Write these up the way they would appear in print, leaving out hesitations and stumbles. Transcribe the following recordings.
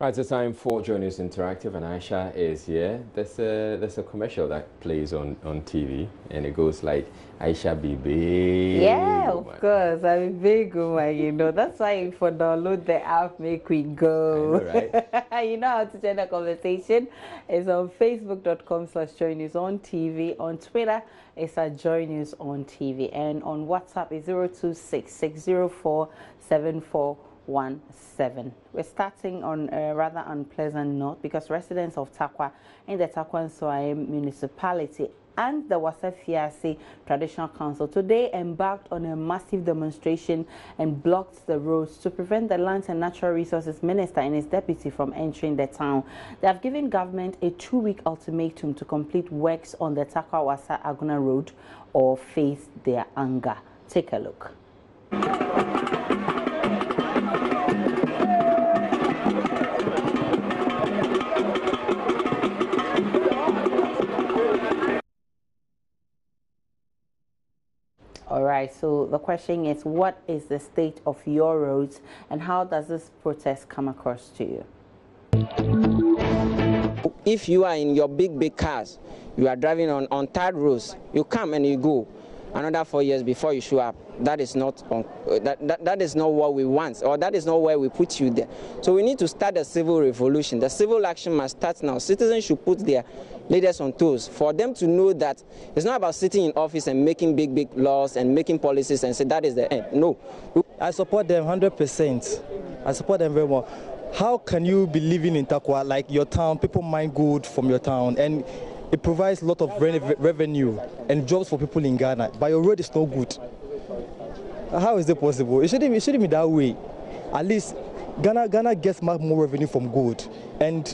Right, it's time for Joy News Interactive, and Aisha is here. There's a commercial that plays on TV, and it goes like, Aisha be big. Yeah, of course. I'm a big woman, That's why if you download the app, make we go. I know, right? You know how to join the conversation? It's on facebook.com/Joy News on TV. On Twitter, it's at Joy News on TV. And on WhatsApp, it's 026-604-7417. We're starting on a rather unpleasant note because residents of Tarkwa in the Tarkwa Nsoai municipality and the Wassa Fiase Traditional Council today embarked on a massive demonstration and blocked the roads to prevent the Lands and Natural Resources Minister and his deputy from entering the town. They have given government a 2-week ultimatum to complete works on the Tarkwa Wassa Aguna Road or face their anger. Take a look. All right, so the question is, what is the state of your roads and how does this protest come across to you? If you are in your big cars, you are driving on third roads, you come and you go another 4 years before you show up. That is not that is not what we want, or that is not where we put you there. So we need to start a civil revolution. The civil action must start now. Citizens should put their leaders on toes for them to know that it's not about sitting in office and making big laws and making policies and say that is the end. No. I support them 100%. I support them very well. How can you be living in Tarkwa, like your town, people mine gold from your town, and it provides a lot of revenue and jobs for people in Ghana, but your road is no good? How is it possible? It shouldn't be that way. At least Ghana gets much more revenue from gold. And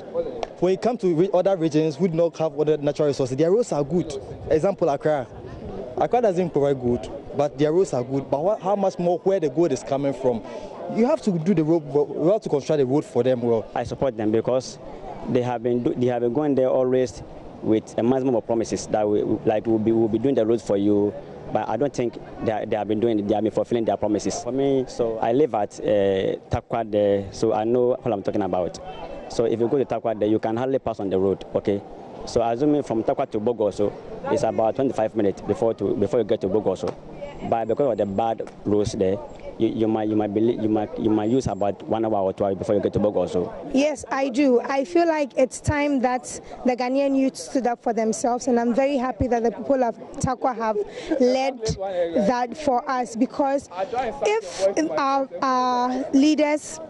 when it comes to other regions who do not have other natural resources, their roads are good. Example, Accra. Accra doesn't provide gold, but their roads are good. But how much more where the gold is coming from? You have to do the road. You have to construct the road for them well. I support them because they have been going there always with a maximum of promises that we'll be doing the roads for you. But I don't think they have been fulfilling their promises. For me, so I live at Tarkwa there, so I know what I'm talking about. So if you go to Tarkwa there, you can hardly pass on the road, okay? So assuming from Tarkwa to Bogoso, it's about 25 minutes before you get to Bogoso. But because of the bad roads there, you might use about 1 hour or 2 hours before you get to Bogoso. Yes, I do. I feel like it's time that the Ghanaian youth stood up for themselves, and I'm very happy that the people of Tarkwa have led that for us, because if our leaders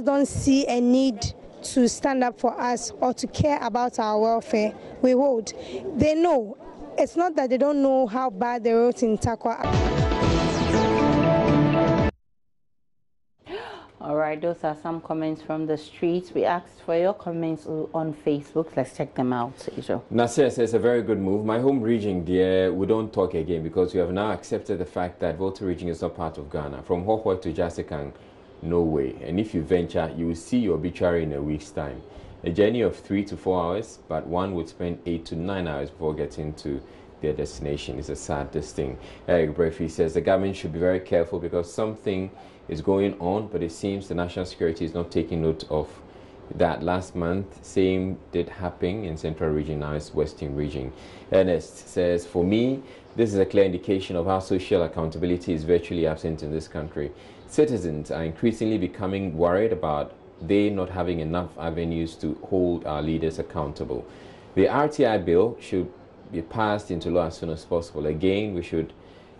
don't see a need to stand up for us or to care about our welfare, we won't. They know. It's not that they don't know how bad the roads in Tarkwa are. All right, those are some comments from the streets. We asked for your comments on Facebook. Let's check them out, Israel. Nasir says, a very good move. My home region, dear, we don't talk again because we have now accepted the fact that Volta region is not part of Ghana. From Hohoi to Jasekang, no way. And if you venture, you will see your obituary in a week's time. A journey of 3 to 4 hours, but one would spend 8 to 9 hours before getting to their destination. It's a sad thing. Eric Brefi says the government should be very careful because something is going on, but it seems the national security is not taking note of that. Last month, same did happen in Central Region, now it's Western Region. Ernest says, for me, this is a clear indication of how social accountability is virtually absent in this country. Citizens are increasingly becoming worried about they not having enough avenues to hold our leaders accountable. The RTI bill should be passed into law as soon as possible. Again, we should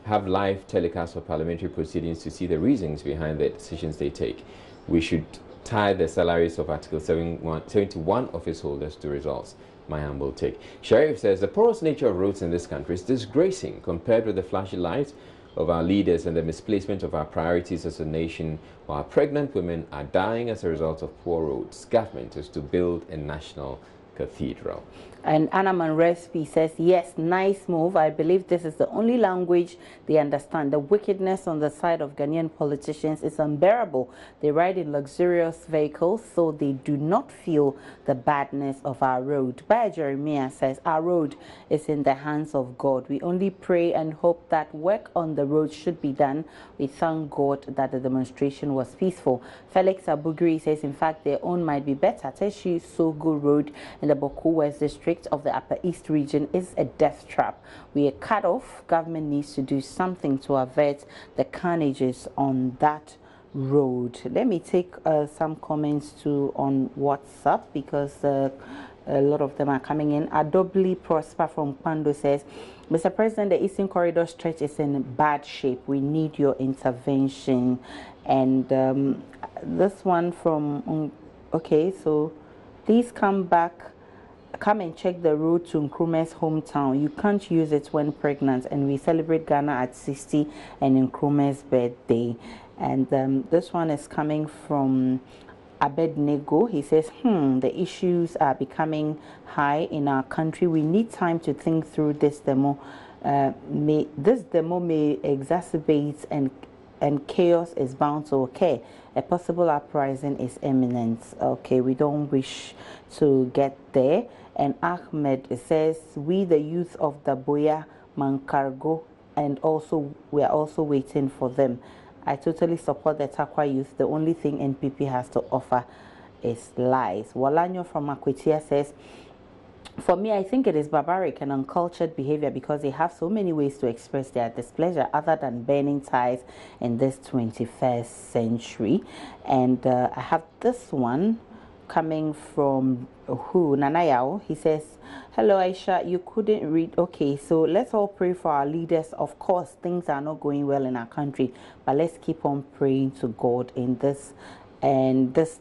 have live telecasts for parliamentary proceedings to see the reasons behind the decisions they take. We should tie the salaries of Article 71 office holders to results. My humble take. Sheriff says the porous nature of roads in this country is disgracing compared with the flashy lights of our leaders and the misplacement of our priorities as a nation, while pregnant women are dying as a result of poor roads. Government is to build a national cathedral. And Anna Manrespi says, yes, nice move. I believe this is the only language they understand. The wickedness on the side of Ghanaian politicians is unbearable. They ride in luxurious vehicles, so they do not feel the badness of our road. Bayer Jeremiah says, our road is in the hands of God. We only pray and hope that work on the road should be done. We thank God that the demonstration was peaceful. Felix Abugri says, in fact, their own might be better. Teshi Sogo Road in the Boku West District of the Upper East region is a death trap. We are cut off. Government needs to do something to avert the carnages on that road. Let me take some comments too on WhatsApp because a lot of them are coming in. Adobli Prosper from Pando says, Mr. President, the Eastern Corridor stretch is in bad shape. We need your intervention. And this one from, okay, so please come and check the road to Nkrumah's hometown. You can't use it when pregnant, and we celebrate Ghana at 60 and Nkrumah's birthday. And this one is coming from Abednego. He says, the issues are becoming high in our country. We need time to think through this demo. This demo may exacerbate and chaos is bound to occur. A possible uprising is imminent. Okay, we don't wish to get there. And Ahmed says, we the youth of the Boya Mankargo, and also we are also waiting for them. I totally support the Takwa youth. The only thing NPP has to offer is lies. Walanyo from Akwetia says, for me, I think it is barbaric and uncultured behavior because they have so many ways to express their displeasure other than burning ties in this 21st century. And I have this one coming from Nanayao. He says, hello Aisha, you couldn't read. Okay, so let's all pray for our leaders. Of course, things are not going well in our country, but let's keep on praying to God in this. And these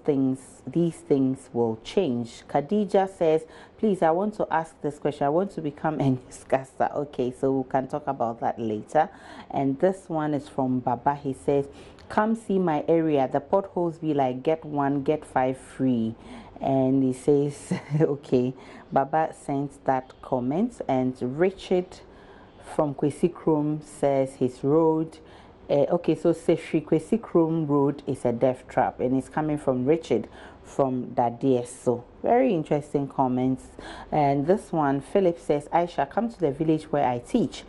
things will change. Khadija says, please, I want to ask this question. I want to become a newscaster. Okay, so we can talk about that later. And this one is from Baba. He says, come see my area. The potholes be like get 1, get 5 free. And he says, okay, Baba sent that comment. And Richard from Kwesi Krom says his road. Okay, so Sefri Kwesi Krom Road is a death trap, and it's coming from Richard from Dadies. So very interesting comments. And this one, Philip says, Aisha, come to the village where I teach.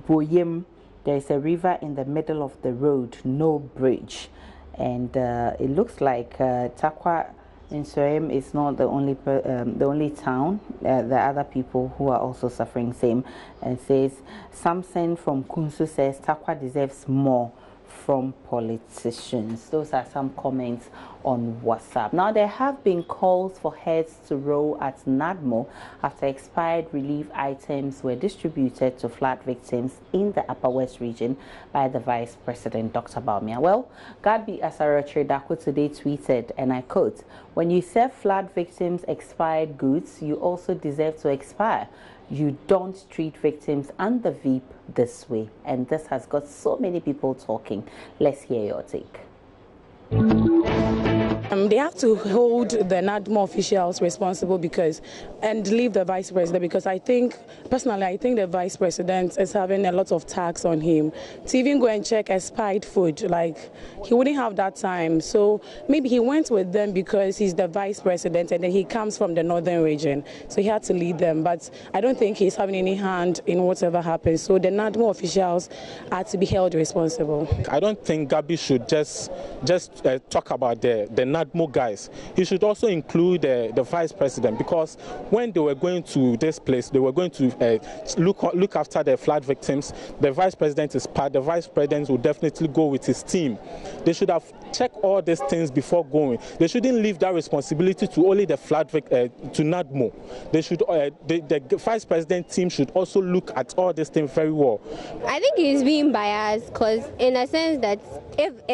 Boyem, there is a river in the middle of the road, no bridge. And it looks like Takwa in Soem is not the only town. There are other people who are also suffering same. And says Samson from Kunsu says Takwa deserves more from politicians. Those are some comments on WhatsApp. Now, there have been calls for heads to roll at NADMO after expired relief items were distributed to flood victims in the Upper West region by the Vice President, Dr. Bawumia. Well, Gabi Asarache Dako today tweeted, and I quote, when you serve flood victims expired goods, you also deserve to expire. You don't treat victims and the VIP this way. And this has got so many people talking. Let's hear your take. They have to hold the NADMO officials responsible and leave the vice president, because I think, personally, I think the vice president is having a lot of tax on him to even go and check expired food. Like, he wouldn't have that time. So maybe he went with them because he's the vice president and then he comes from the northern region. So he had to lead them. But I don't think he's having any hand in whatever happens. So the NADMO officials are to be held responsible. I don't think Gabi should just talk about the NADMO guys. He should also include the vice president, because when they were going to this place, they were going to look after the flood victims. The vice president is part. The vice president will definitely go with his team. They should have checked all these things before going. They shouldn't leave that responsibility to only the flood to NADMO. They should the vice president team should also look at all these things very well. I think he's being biased, because in a sense that if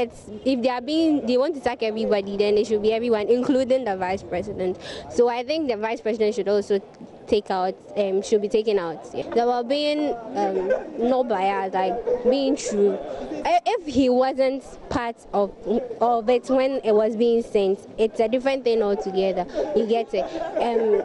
they want to sack everybody, then it should be everyone, including the vice president. So I think the vice president should also should be taken out. Yeah. They were being not biased, like being true. If he wasn't part of it when it was being sent, it's a different thing altogether. You get it?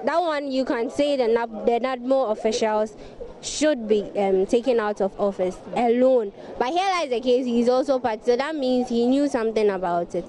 That one you can say the NADMO officials should be taken out of office alone. But here lies the case, he's also part, so that means he knew something about it.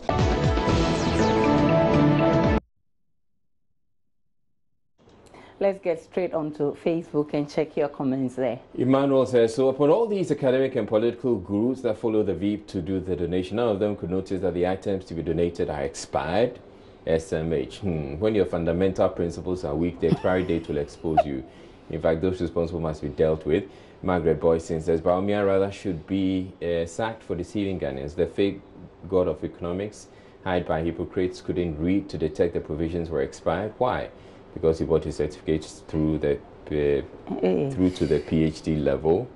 Let's get straight onto Facebook and check your comments there. Emmanuel says, so upon all these academic and political gurus that follow the VIP to do the donation, none of them could notice that the items to be donated are expired. SMH. When your fundamental principles are weak, the expiry date will expose you. In fact, those responsible must be dealt with. Margaret Boyson says, Bawumia rather should be sacked for deceiving Ghanaians. The fake god of economics, hired by hypocrites, couldn't read to detect the provisions were expired. Why? Because he bought his certificates through the through to the PhD level.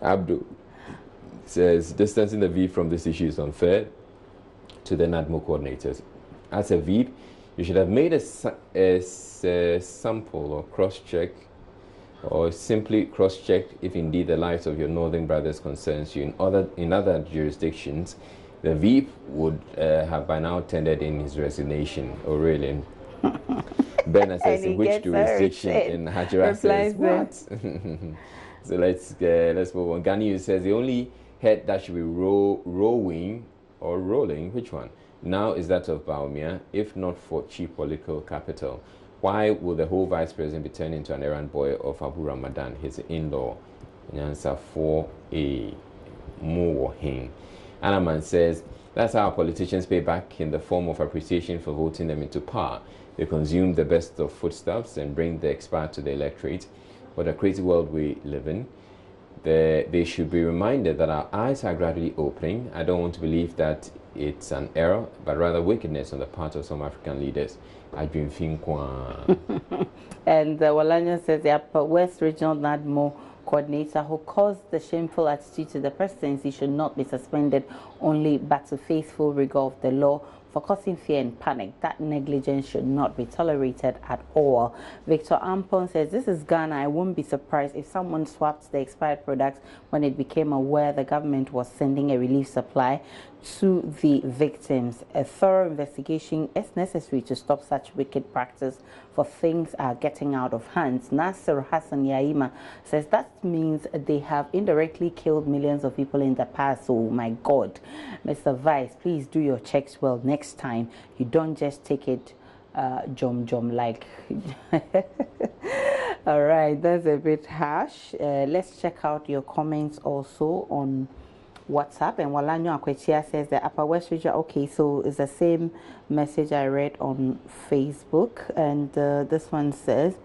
Abdul says, distancing the VIP from this issue is unfair to the NADMO coordinators. As a VIP, you should have made a sample or cross-check, or simply cross-checked if indeed the lives of your northern brothers concerns you. In other jurisdictions, the VIP would have by now tendered in his resignation. Oh, really? Ben says, in which jurisdiction? In Hajira says, what? So let's move on. Ganiyu says, the only head that should be rowing or rolling, which one? Now is that of Bawumia, if not for cheap political capital. Why will the whole vice president be turned into an errand boy of Abu Ramadan, his in-law? Answer for a Muwahin. Anaman says, that's how politicians pay back in the form of appreciation for voting them into power. They consume the best of foodstuffs and bring the expired to the electorate. What a crazy world we live in. They should be reminded that our eyes are gradually opening. I don't want to believe that it's an error, but rather wickedness on the part of some African leaders. And Walanya says the Upper West Regional NADMO coordinator who caused the shameful attitude to the presidency should not be suspended only but to faithful rigor of the law for causing fear and panic. That negligence should not be tolerated at all. Victor Ampon says, this is Ghana. I won't be surprised if someone swapped the expired products when it became aware the government was sending a relief supply to the victims. A thorough investigation is necessary to stop such wicked practice, for things are getting out of hand. Nasser Hassan Yaima says that means they have indirectly killed millions of people in the past. Oh my God. Mr. Vice, please do your checks well next time. You don't just take it jom like. All right, that's a bit harsh. Let's check out your comments also on WhatsApp. And Walanyo Akwetia says the Upper West Region. Okay, so it's the same message I read on Facebook. And this one says,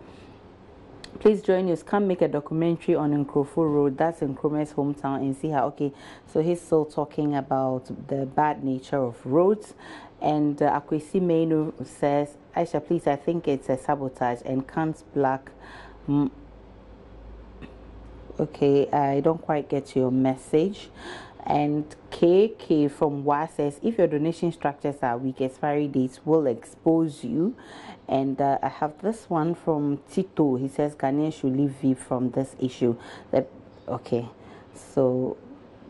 please join us. Come make a documentary on Nkrofo Road. That's in Nkrumah's hometown in Siha. Okay, so he's still talking about the bad nature of roads. And Akwesi Menu says, Aisha, please, I think it's a sabotage and can't black. Okay, I don't quite get your message. And KK from WA says, if your donation structures are weak, expiry dates will expose you. And I have this one from Tito. He says Ghanaians should leave VIP from this issue. Okay, so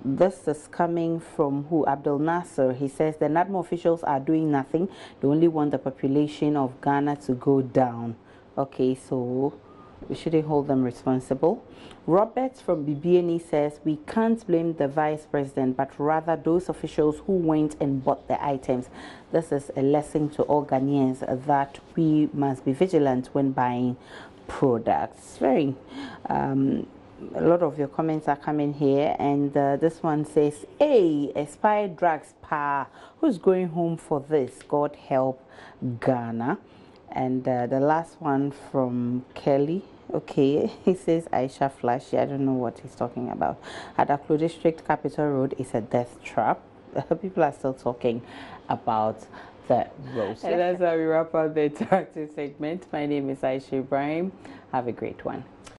this is coming from who? Abdul Nasser. He says the NADMO officials are doing nothing. They only want the population of Ghana to go down. Okay, so we shouldn't hold them responsible. Robert from BBNE says we can't blame the vice president, but rather those officials who went and bought the items. This is a lesson to all Ghanaians that we must be vigilant when buying products. Very a lot of your comments are coming here, and this one says, hey, expired drugs pa, who's going home for this? God help Ghana. And the last one from Kelly. Okay, he says Aisha Flashy. I don't know what he's talking about. Adaklu District Capital Road is a death trap. People are still talking about the roads. And that's how we wrap up the interactive segment. My name is Aisha Ibrahim. Have a great one.